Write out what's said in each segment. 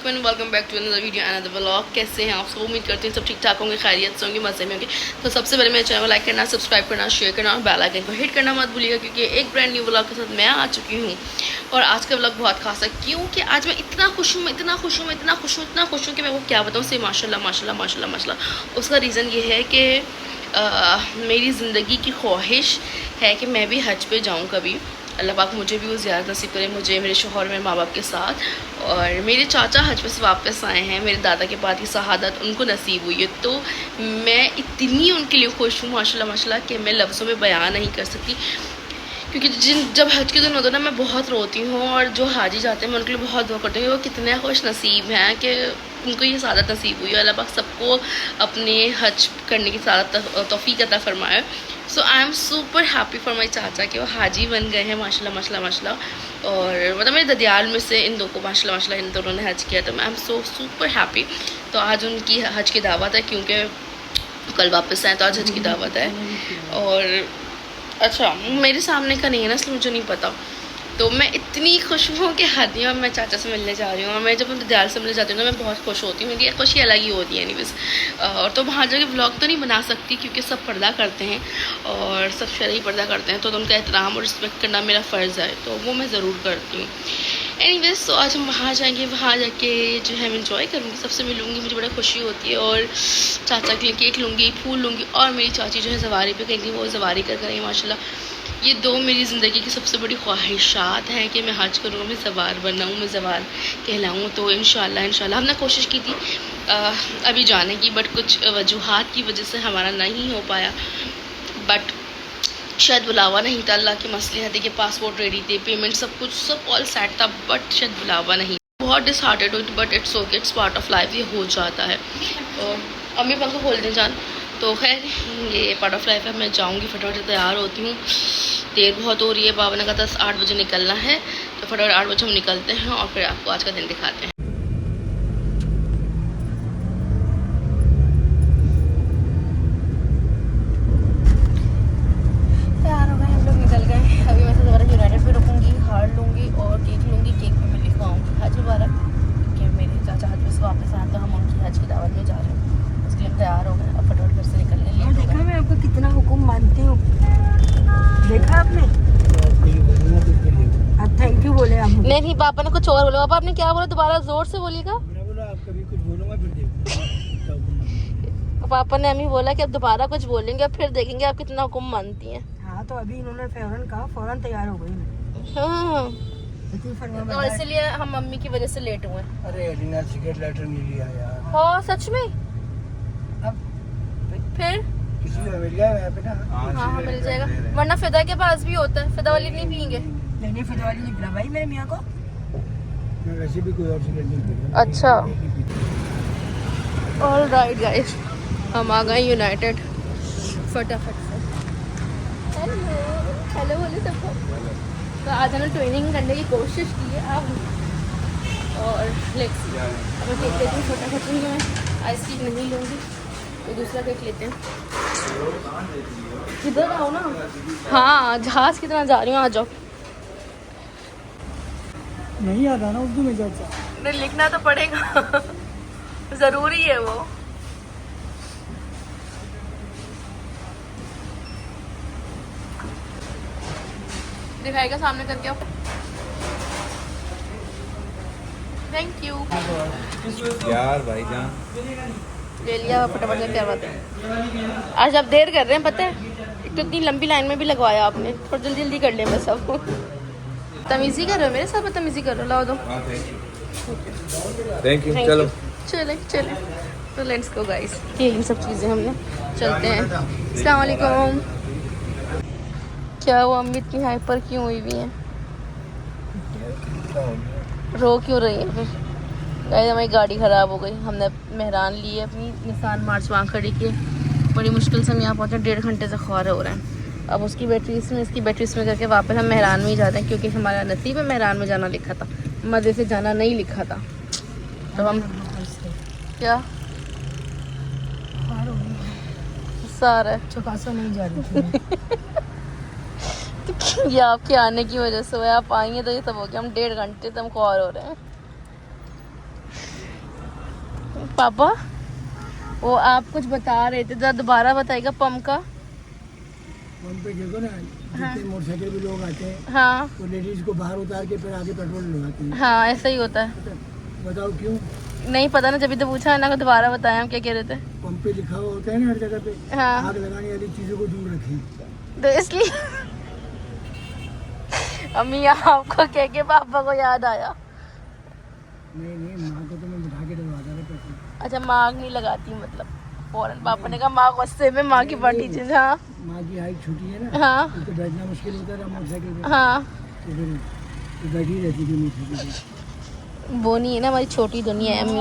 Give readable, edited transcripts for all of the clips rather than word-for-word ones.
अस्सलामुअलैकुम and welcome back to another video another vlog. कैसे हैं आप सब? उम्मीद करते हैं सब ठीक ठाक होंगे, खैरियत से होंगे, मज़े में होंगे। तो सबसे पहले मेरे चैनल को लाइक करना, सब्सक्राइब करना, शेयर करना और बेल आइकन को हिट करना मत भूलिएगा, क्योंकि एक ब्रांड न्यू व्लॉग के साथ मैं आ चुकी हूँ। और आज का व्लॉग बहुत खास है क्योंकि आज मैं इतना खुश हूँ कि मैं वो क्या बताऊँ से माशाल्लाह माशाल्लाह माशाल्लाह माशाल्लाह। उसका रीज़न ये है कि मेरी ज़िंदगी की ख्वाहिश है कि मैं भी हज पे जाऊँ कभी। अल्लाह पाक मुझे भी वो ज़्यादा नसीब करे, मुझे, मेरे शोहर, मेरे माँ बाप के साथ। और मेरे चाचा हज पे से वापस आए हैं, मेरे दादा के बाद की शहादत उनको नसीब हुई है। तो मैं इतनी उनके लिए खुश हूँ माशाल्लाह माशाल्लाह कि मैं लफ्ज़ों में बयान नहीं कर सकती। क्योंकि जब हज के दिन होते हैं ना, मैं बहुत रोती हूँ। और जो हाजी जाते हैं मैं उनके लिए बहुत दुआ करती हूँ। वो कितने खुश नसीब हैं कि उनको ये सादत नसीब हुई है। अल्लाह पाक सबको अपने हज करने की सादत तौफीक अता फरमाए। So I am super happy for my चाचा कि वो हाजी बन गए हैं माशाल्लाह माशाल्लाह माशाल्लाह। और मतलब मेरे ददियाल में से इन दो को माशाल्लाह माशाल्लाह इन दोनों ने हज किया, तो I am so super happy. तो आज उनकी हज की दावत है, क्योंकि कल वापस आए तो आज हज की दावत है। और अच्छा, मेरे सामने का नहीं है ना, इसलिए मुझे नहीं पता। तो मैं इतनी खुश हूँ कि हद नहीं। और मैं चाचा से मिलने जा रही हूँ, और मैं जब ददियाल से मिलने जाती हूँ ना, मैं बहुत खुश होती हूँ। मेरी खुशी अलग ही होती है एनीवेज। और तो वहाँ जाके व्लॉग तो नहीं बना सकती क्योंकि सब पर्दा करते हैं और सब शरई पर्दा करते हैं, तो उनका एहतराम और रिस्पेक्ट करना मेरा फ़र्ज़ है, तो वो मैं ज़रूर करती हूँ। एनीवेज, तो आज हम वहाँ जाएंगे, वहाँ जाके जो है मैं इंजॉय करूँगी, सबसे मिलूँगी, मुझे बड़ा खुशी होती है। और चाचा के लिए केक लूँगी, फूल लूँगी। और मेरी चाची जो है सवारी पे कहेंगी, वो सवारी कर करेंगे माशाल्लाह। ये दो मेरी ज़िंदगी की सबसे बड़ी ख्वाहिशात हैं कि मैं हज करूँ, मैं सवार बनाऊँ, मैं सवार कहलाऊँ। तो इंशाल्लाह हमने कोशिश की थी अभी जाने की, बट कुछ वजूहात की वजह से हमारा नहीं हो पाया। बट शायद बुलावा नहीं था, अल्लाह की मसलिहत है कि पासपोर्ट रेडी थे, पेमेंट सब कुछ सब ऑल सेट था, बट शायद बुलावा नहीं। बहुत डिसहार्टेड हुई, but it's okay, it's part of life, ये हो जाता है। तो अम्मी पंखा खोल दें जान। तो खैर ये पार्ट ऑफ लाइफ है। मैं जाऊँगी, फटाफट से तैयार होती हूँ, देर बहुत हो रही है। बाबा ने कहा था 8 बजे निकलना है, तो फटाफट 8 बजे हम निकलते हैं और फिर आपको आज का दिन दिखाते हैं। तैयार हो गए हम लोग, निकल गए। अभी मैं दोबारा यूनाइटेड पे रुकूँगी, हार लूँगी और केक लूँगी। केक में मैं लिखवाऊँगी हज मुबारक, क्योंकि मेरे चाचा हज से वापस आए तो हम उनकी हज की दावत में जा रहे हैं। उसके लिए हम तैयार हो गए, अब फटाफट घर से निकलने लिए। देखा मैं आपको कितना हुक्म मानती हूँ, देखा आपने? आप थैंक यू बोले आप? नहीं, पापा ने कुछ और बोला। पापा आपने क्या बोला? दोबारा जोर से बोलिएगा। आप कभी कुछ बोलूंगा फिर देखो। पापा ने हमें बोला कि अब दोबारा कुछ बोलेंगे, फिर देखेंगे आप कितना हुक्म मानती हैं। हाँ, तो अभी इन्होंने फौरन कहा, फौरन तैयार हो गई। हाँ, तो इसलिए हम मम्मी की वजह से लेट हुए। अरे एलिना सिगरेट लेटर नहीं लिया यार। हाँ सच में? अब फिर किसी को मिल गया यहाँ पे ना? हाँ मिल जाएगा, वरना फिदा के पास भी होता है। फिदा वाली नहीं पियेंगे? नहीं, फिर वाली नहीं पिला भाई मेरे मियाँ को। मैं वैसे भी कोई और सिगरेट नहीं पीता। अच्छा, ऑल राइट गाइस, हम आ गए यूनाइटेड। फटाफट से हेलो बोले सबको। तो आज हमने ट्रेनिंग करने की कोशिश की है अब, और लेट्स सी। अब मैं केक लेती हूँ फटाफट से, मैं आइसक्रीम नहीं लूँगी, तो दूसरा केक लेते हैं। किधर आओ ना? हाँ, जहाज़ की तरह जा रही हूँ, आ जाओ। नहीं आता ना उर्दू में जाता। नहीं, लिखना तो पड़ेगा ज़रूरी है वो। दिखाएगा सामने करके आप। थैंक यू यार भाईजान, ले लिया फटाफट से। क्या बात है, आज आप देर कर रहे हैं पता है। एक तो इतनी लंबी लाइन में भी लगवाया आपने, थोड़ा जल्दी जल्दी कर लिया बस। सब तमीज़ी कर रहे हो मेरे साथ, बदतमीज़ी कर रहे हो। लाओ दो। Thank you. चलो चले तो लेट्स गो गाइस। ये इन सब चीज़ें हमने चलते हैं। अस्सलाम वालेकुम। क्या वो अम्मी इतनी हाइपर क्यों हुई हुई हैं? रो क्यों रही है? फिर गाइस हमारी गाड़ी ख़राब हो गई। हमने मेहरान ली है अपनी निसान मार्च वहाँ खड़ी की। बड़ी मुश्किल से हम यहाँ पहुँचे, 1.5 घंटे से ख्वारे हो रहे हैं। अब उसकी बैटरी इसमें, इसकी बैटरी इसमें करके वापस हम मेहरान में ही जाते हैं, क्योंकि हमारा नसीब में मेहरान में जाना लिखा था, मज़े से जाना नहीं लिखा था। तो हम क्या सारा चौकासा नहीं जा रही थी। ये आपके आने की वजह से हुआ। आप आएंगे तो ये सब हो गया। हम 1.5 घंटे से हम ख्वार हो रहे हैं। पापा वो आप कुछ बता रहे थे, जरा दोबारा बताएगा पंप का। पंप पे देखो ना, जितने मोटरसाइकिल भी लोग आते हैं, हाँ वो लेडीज को बाहर उतार के फिर आगे पेट्रोल लगाती हैं। हाँ ऐसा ही होता है। बताओ क्यों? नहीं पता ना, जब तो पूछा है ना, दोबारा बताया हम क्या कह रहे थे। पंप पे लिखा हुआ होता है ना हर जगह पे, हाँ आग लगाने वाली चीजों को दूर रखें। तो इसलिए अम्मी आपको कह के पापा को याद आया। नहीं नहीं, माँ को तो मैं बिठा के डलवाता था पेट्रोल। अच्छा माँ नहीं लगाती मतलब, फौरन पापा ने कहा माँ गुस्से में, माँ की पार्टी चेंज। हाँ माँ की हाइट छोटी है ना, हाँ तो बैठना मुश्किल होता था मोटरसाइकिल पे, हाँ तो फिर तो बैठी रहती थी मोटरसाइकिल पे। वो नहीं है ना हमारी छोटी दुनिया है अम्मी।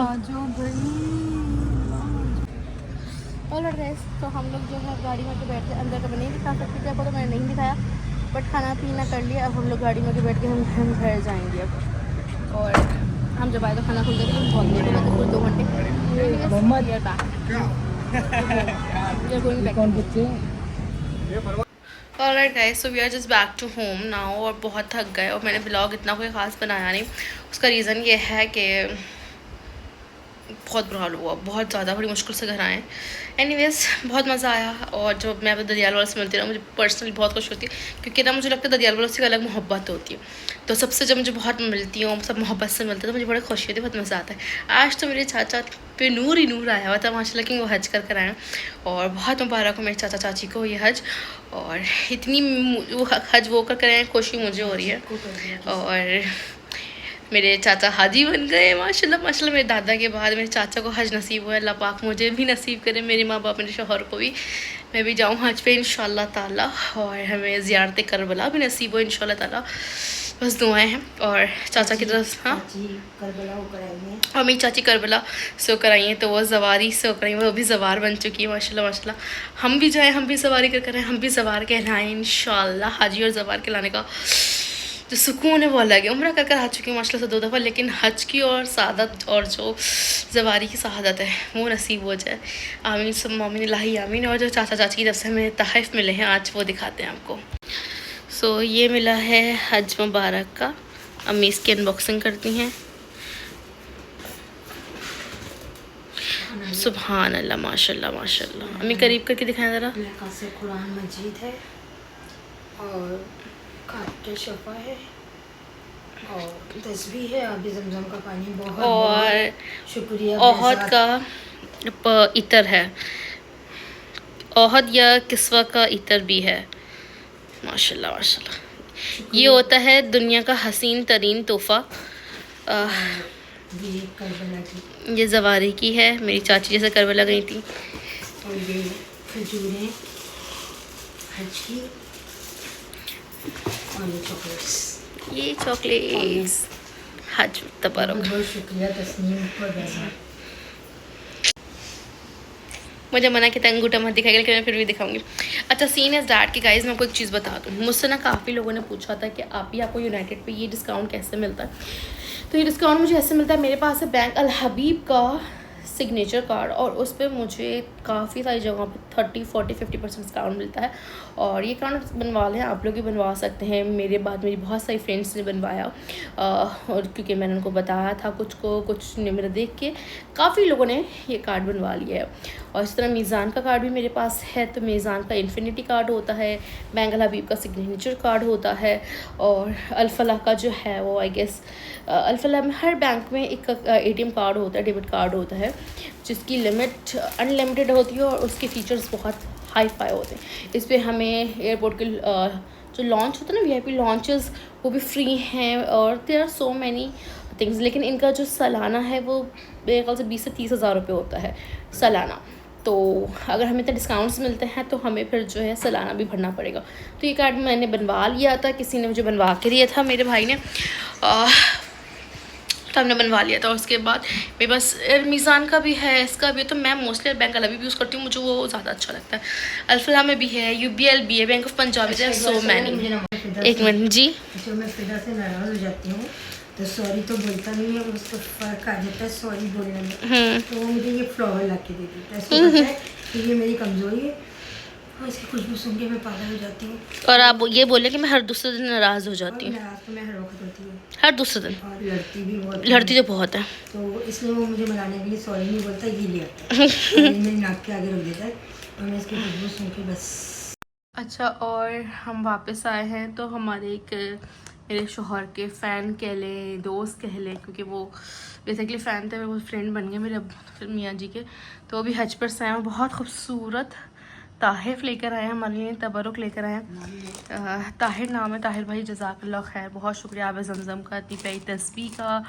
और गाइस तो हम लोग जो है गाड़ी में के बैठ के, अंदर का मैं नहीं दिखा सकती थी आपको, तो मैंने नहीं दिखाया, बट खाना पीना कर लिया। अब हम लोग गाड़ी में के बैठ के हम घर जाएंगे अब। और हम जब आए तो खाना खुल गया था, बहुत लेट हो गया था, कुछ 2 घंटे। कौन बच्चे? Alright guys, so we are just back to home now, और बहुत थक गए और मैंने ब्लॉग इतना कोई ख़ास बनाया नहीं। उसका रीज़न ये है कि बहुत बुरा हाल हुआ, बहुत ज़्यादा, बड़ी मुश्किल से घर आए। एनीवेज बहुत मज़ा आया, और जब मैं ददियाल वालों से मिलती हूँ मुझे पर्सनली बहुत खुश होती है, क्योंकि ना मुझे लगता है ददियाल वालों से अलग मोहब्बत होती है। तो सबसे जब मुझे बहुत मिलती हूँ, सब मोहब्बत से मिलते हैं, तो मुझे बड़ी खुशी होती है, बहुत मज़ा आता है। आज तो मेरे चाचा पे नूर ही नूर आया हुआ था माशाल्लाह, कि वो हज कर आए, और बहुत मुबारक हो मेरे चाचा चाची को ये हज। और इतनी वो हज वो कर आए, खुशी मुझे हो रही है। और मेरे चाचा हाजी बन गए माशाल्लाह माशाल्लाह। मेरे दादा के बाद मेरे चाचा को हज नसीब हुआ, अल्लाह पाक मुझे भी नसीब करे, मेरे माँ बाप मेरे शौहर को भी, मैं भी जाऊँ हज पे इंशाल्लाह ताला, और हमें ज़ियारत करबला भी नसीब हो इंशाल्लाह ताला। बस दुआएं हैं। और चाचा की तरफ हाँ, और मेरी चाची करबला से कराई हैं, तो वो जवारी से कराई, वो भी जवार बन चुकी है माशाल्लाह माशाल्लाह। हम भी जाएँ, हम भी सवारी कर करें, हम भी जवार कहलाएँ इंशाल्लाह। हाजी और जवार कहलाने का जो सुकून है वो अलग है। उम्र कर आ चुकी हूँ माशाल्लाह से 2 दफ़ा, लेकिन हज की और सादत और जो जवारी की शहादत है वो नसीब हो जाए, आमीन सब मामीन लाही आमीन। और जो चाचा चाची की तरफ से हमें तहफ़ मिले हैं आज, वो दिखाते हैं आपको। सो ये मिला है हज मुबारक का, अम्मी इसकी अनबॉक्सिंग करती हैं। सुभान अल्लाह माशाल्लाह माशाल्लाह। अम्मी करीब करके दिखाएं ज़रा। कुरान मजीद है, और खाते शफा है, और तस्बीह है, अभी जमजम का पानी, बहुत और शुक्रिया। ओहद का इतर है, ओहद या किस्वा का इतर भी है माशाल्लाह माशाल्लाह। ये होता है दुनिया का हसीन तरीन तोहफ़ा। ये करबला की, ये जवारी की है, मेरी चाची जैसे करबला गई थी। और ये खजूरें हज की, और ये चॉकलेट्स, ये चॉकलेट्स हज तबारक। बहुत बहुत शुक्रिया तस्नीम और वैसा। मुझे मना कि अंगूठा मत दिखाएगा, लेकिन मैं फिर भी दिखाऊंगी। अच्छा सीन इज़ दैट कि गाइस मैं आपको एक चीज़ बता दूँ, मुझसे ना काफ़ी लोगों ने पूछा था कि आपको यूनाइटेड पे ये डिस्काउंट कैसे मिलता है। तो ये डिस्काउंट मुझे ऐसे मिलता है, मेरे पास है बैंक अल हबीब का सिग्नेचर कार्ड, और उस पर मुझे काफ़ी सारी जगहों पे 30, 40, 50% डिस्काउंट मिलता है। और ये कार्ड बनवा लें, आप लोग भी बनवा सकते हैं। मेरे बाद मेरी बहुत सारी फ्रेंड्स ने बनवाया, और क्योंकि मैंने उनको बताया था, कुछ ने मेरा देख के काफ़ी लोगों ने ये कार्ड बनवा लिया है। और इस तरह मीज़ान का कार्ड भी मेरे पास है, तो मीज़ान का इन्फिनिटी कार्ड होता है, बैंक अल हबीब का सिग्नेचर कार्ड होता है, और अल-फलाह का जो है वो आई गेस अल-फलाह में हर बैंक में एक ATM कार्ड होता है, डेबिट कार्ड होता है, जिसकी लिमिट अनलिमिटेड होती है, और उसके फीचर्स बहुत हाई फाई होते हैं। इस पर हमें एयरपोर्ट के जो लॉन्च होता है ना, VIP लॉन्चेस, वो भी फ्री हैं, और there are so many things. लेकिन इनका जो सालाना है वो मेरे ख्याल से 20 से 30 हज़ार रुपये होता है सालाना। तो अगर हमें इतने डिस्काउंट्स मिलते हैं तो हमें फिर जो है सालाना भी भरना पड़ेगा। तो ये कार्ड मैंने बनवा लिया था, किसी ने मुझे बनवा के दिया था, मेरे भाई ने, तो हमने बनवा लिया था। और उसके बाद मेरे पास मीज़ान का भी है, इसका भी, तो मैं मोस्टली बैंक अल हबीब यूज़ करती हूँ, मुझे वो ज़्यादा अच्छा लगता है। अल-फलाह में भी है, UBL भी है, बैंक ऑफ पंजाब है, सो मैनी। एक मिनट जी, जो मैं फिदा से नाराज़ हो जाती हूँ तो सॉरी तो बोलता नहीं है, उसको फ़र्क आ जाता है सॉरी बोलने में, तो वो मुझे ये फ्लावर ला के दे देता है। इसको पता है कि ये मेरी कमज़ोरी है, और इसकी खुशबू सुन के मैं पागल हो जाती हूँ। और आप ये बोले कि मैं हर दूसरे दिन नाराज़ हो जाती हूँ। नाराज़ तो मैं हर वक्त होती हूँ। हर दूसरे दिन। और लड़ती भी बहुत है। लड़ती तो बहुत है। तो इसलिए वो मुझे मनाने के लिए सॉरी नहीं बोलता, ये ले आता है और ये मेरी नाक के आगे रख देता है और मैं इसकी खुशबू सूंघ के बस। अच्छा, और हम वापस आए हैं तो हमारे एक मेरे शोहर के फ़ैन कह लें, दोस्त कह लें, क्योंकि वो बेसिकली फ़ैन थे, वो फ्रेंड बन गए मेरे अब फिर मियाँ जी के। तो अभी हज पर से आए हैं, बहुत खूबसूरत ताहिफ लेकर आए हैं हमारे लिए, तबरुक लेकर आए हैं। ताहिर नाम है, ताहिर भाई जज़ाकल्लाह खैर, बहुत शुक्रिया आब ज़मज़म का, इतनी प्यारी तस्बीह का,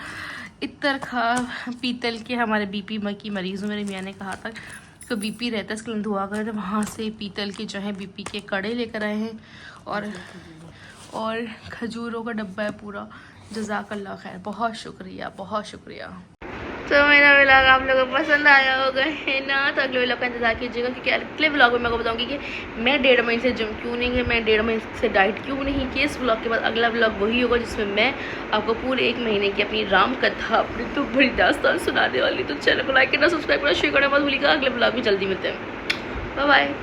इत्तर का, पीतल के। हमारे बीपी की मरीज़ हूँ, मेरे मियाँ ने कहा था तो बीपी रहता है, इसके लिए दुआ करें। तो वहाँ से पीतल के जो है बीपी के कड़े लेकर आए हैं और खजूरों का डब्बा है पूरा। जज़ाकल्लाह खैर, बहुत शुक्रिया, बहुत शुक्रिया। तो मेरा व्लॉग आप लोगों को पसंद आया होगा है ना, तो अगले व्लॉग का इंतजार कीजिएगा, क्योंकि अगले व्लॉग में मैं को बताऊंगी कि मैं 1.5 महीने से जिम क्यों नहीं है, मैं 1.5 महीने से डाइट क्यों नहीं की। इस व्लॉग के बाद अगला व्लॉग वही होगा जिसमें मैं आपको पूरे 1 महीने की अपनी राम कथा, अपनी तो बड़ी दास्तान सुनाने वाली। तो चैनल को लाइक करना, सब्सक्राइब करना, शेयर करना मत भूलिएगा। अगले व्लॉग में जल्दी मिलते हैं, बाय बाय।